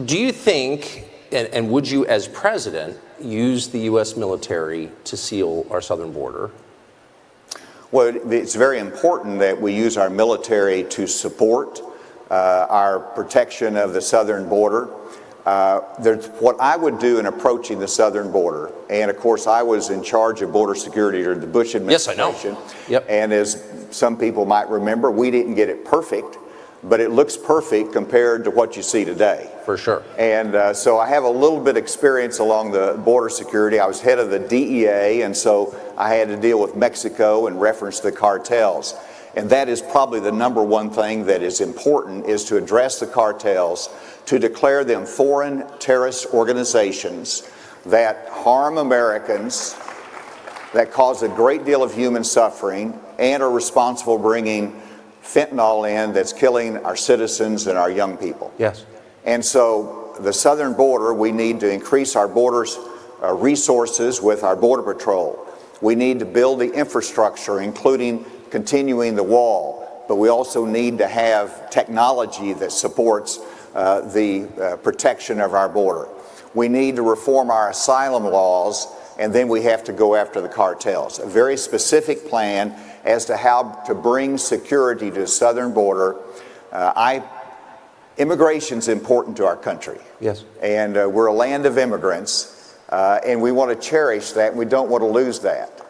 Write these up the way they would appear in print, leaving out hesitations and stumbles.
Do you think, and would you as president, use the U.S. military to seal our southern border? Well, it's very important that we use our military to support our protection of the southern border. What I would do in approaching the southern border, and of course I was in charge of border security during the Bush administration. Yes, I know. Yep. And as some people might remember, we didn't get it perfect, but it looks perfect compared to what you see today. For sure. And so I have a little bit of experience along the border security. I was head of the DEA, and so I had to deal with Mexico in reference to the cartels. And that is probably the number one thing that is important, is to address the cartels, to declare them foreign terrorist organizations that harm Americans, that cause a great deal of human suffering, and are responsible for bringing fentanyl in that's killing our citizens and our young people. Yes. And so the southern border, we need to increase our borders resources with our Border Patrol. We need to build the infrastructure, including continuing the wall, but we also need to have technology that supports the protection of our border. We need to reform our asylum laws, and then we have to go after the cartels. A very specific plan as to how to bring security to the southern border. Immigration's important to our country. Yes. And we're a land of immigrants, and we want to cherish that, and we don't want to lose that.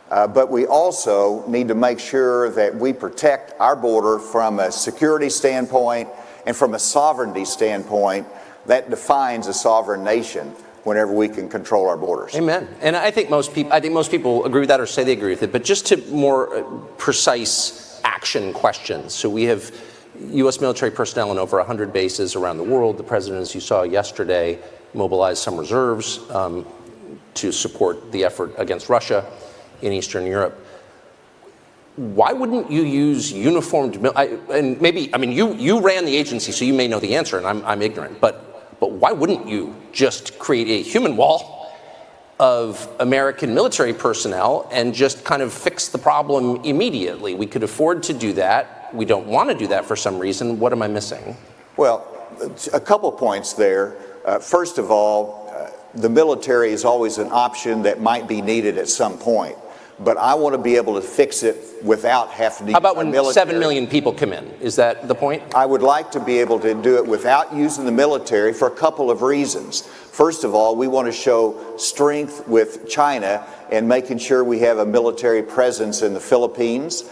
But we also need to make sure that we protect our border from a security standpoint and from a sovereignty standpoint. That defines a sovereign nation whenever we can control our borders. Amen. And I think most people agree with that or say they agree with it. But just to more precise action questions. So we have U.S. military personnel in over 100 bases around the world. The president, as you saw yesterday, mobilized some reserves to support the effort against Russia in Eastern Europe. Why wouldn't you use uniformed, and maybe, I mean, you ran the agency, so you may know the answer, and I'm ignorant, but why wouldn't you just create a human wall of American military personnel and just kind of fix the problem immediately? We could afford to do that. We don't want to do that for some reason. What am I missing? Well, a couple points there. First of all, the military is always an option that might be needed at some point. But I want to be able to fix it without having to use How about when military. 7 million people come in? Is that the point? I would like to be able to do it without using the military for a couple of reasons. First of all, we want to show strength with China and making sure we have a military presence in the Philippines.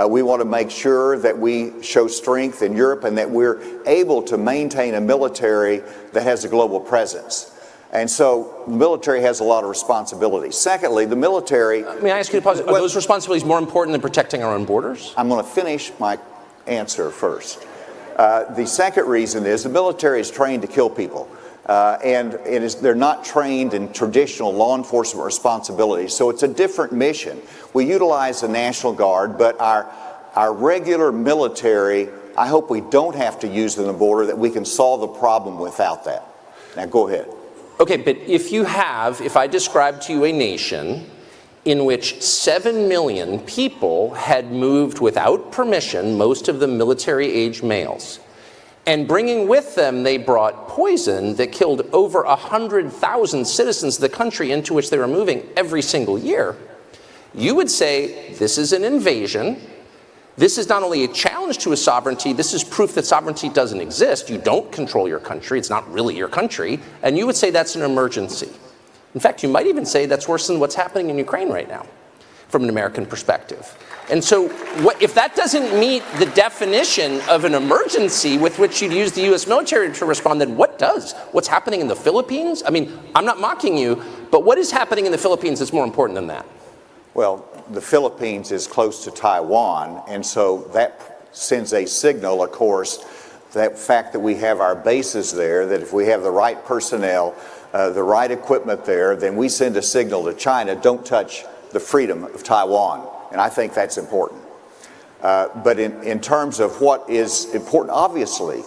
We want to make sure that we show strength in Europe and that we're able to maintain a military that has a global presence. And so the military has a lot of responsibilities. Secondly, the military... May I ask you to pause? Are those responsibilities more important than protecting our own borders? I'm going to finish my answer first. The second reason is the military is trained to kill people. And they're not trained in traditional law enforcement responsibilities. So it's a different mission. We utilize the National Guard, but our regular military, I hope we don't have to use them on the border, that we can solve the problem without that. Now go ahead. Okay, but if I describe to you a nation in which 7 million people had moved without permission, most of them military-age males, and bringing with them, they brought poison that killed over 100,000 citizens of the country into which they were moving every single year, you would say this is an invasion. This is not only a challenge to a sovereignty, this is proof that sovereignty doesn't exist. You don't control your country. It's not really your country. And you would say that's an emergency. In fact, you might even say that's worse than what's happening in Ukraine right now from an American perspective. And so if that doesn't meet the definition of an emergency with which you'd use the U.S. military to respond, then what does? What's happening in the Philippines? I mean, I'm not mocking you, but what is happening in the Philippines that's more important than that? Well, the Philippines is close to Taiwan, and so that sends a signal, of course, that fact that we have our bases there, that if we have the right personnel, the right equipment there, then we send a signal to China, don't touch the freedom of Taiwan. And I think that's important. But in terms of what is important, obviously,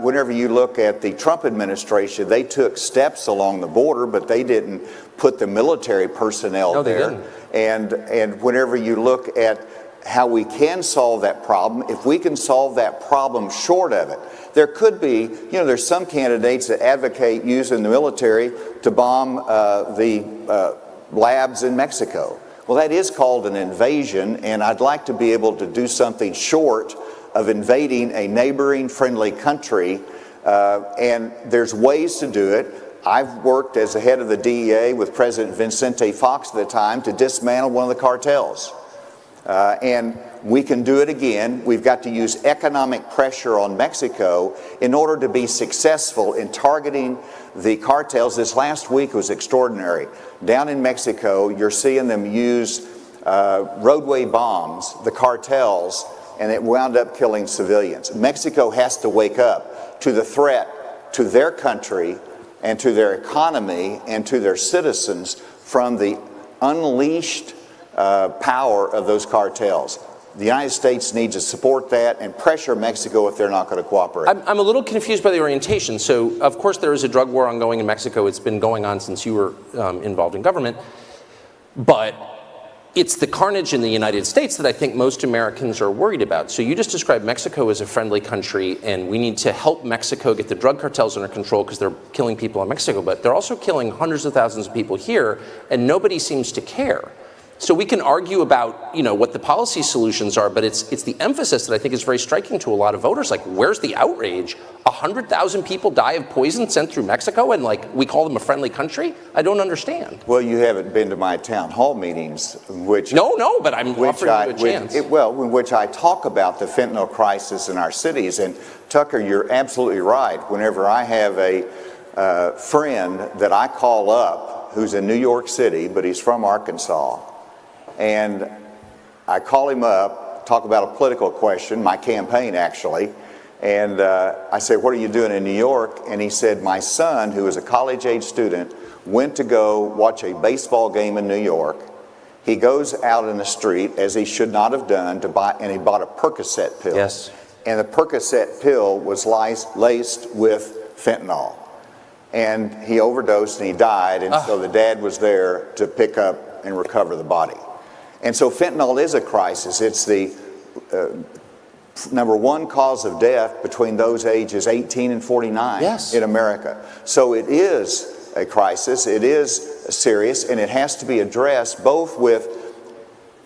whenever you look at the Trump administration, they took steps along the border, but they didn't put the military personnel there. They didn't. And whenever you look at how we can solve that problem, if we can solve that problem short of it. There could be, there's some candidates that advocate using the military to bomb the labs in Mexico. Well, that is called an invasion, and I'd like to be able to do something short of invading a neighboring friendly country, and there's ways to do it. I've worked as the head of the DEA with President Vicente Fox at the time to dismantle one of the cartels. And we can do it again. We've got to use economic pressure on Mexico in order to be successful in targeting the cartels. This last week was extraordinary. Down in Mexico, you're seeing them use roadway bombs, the cartels, and it wound up killing civilians. Mexico has to wake up to the threat to their country and to their economy and to their citizens from the unleashed power of those cartels. The United States needs to support that and pressure Mexico if they're not going to cooperate. I'm a little confused by the orientation. So, of course, there is a drug war ongoing in Mexico. It's been going on since you were involved in government. But it's the carnage in the United States that I think most Americans are worried about. So you just described Mexico as a friendly country, and we need to help Mexico get the drug cartels under control because they're killing people in Mexico. But they're also killing hundreds of thousands of people here, and nobody seems to care. So we can argue about, what the policy solutions are, but it's the emphasis that I think is very striking to a lot of voters. Like, where's the outrage? 100,000 people die of poison sent through Mexico, and we call them a friendly country? I don't understand. Well, you haven't been to my town hall meetings, which No, but I'm offering you a chance. In which I talk about the fentanyl crisis in our cities. And Tucker, you're absolutely right. Whenever I have a friend that I call up who's in New York City, but he's from Arkansas, and I call him up, talk about a political question, my campaign actually, and I say, what are you doing in New York? And he said, my son, who is a college-age student, went to go watch a baseball game in New York. He goes out in the street, as he should not have done, and he bought a Percocet pill. Yes. And the Percocet pill was laced with fentanyl. And he overdosed and he died, and so the dad was there to pick up and recover the body. And so fentanyl is a crisis. It's the number one cause of death between those ages 18 and 49 in America. So it is a crisis, it is serious, and it has to be addressed both with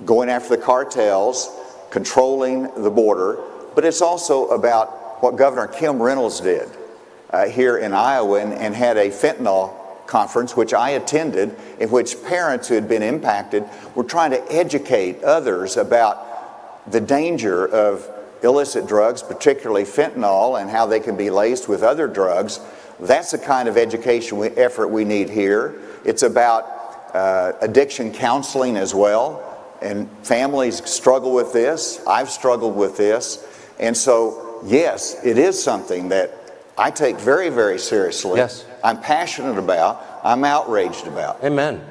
going after the cartels, controlling the border, but it's also about what Governor Kim Reynolds did here in Iowa and had a fentanyl conference, which I attended, in which parents who had been impacted were trying to educate others about the danger of illicit drugs, particularly fentanyl, and how they can be laced with other drugs. That's the kind of education effort we need here. It's about addiction counseling as well, and families struggle with this. I've struggled with this. And so, yes, it is something that I take very, very seriously. Yes. I'm passionate about, I'm outraged about. Amen.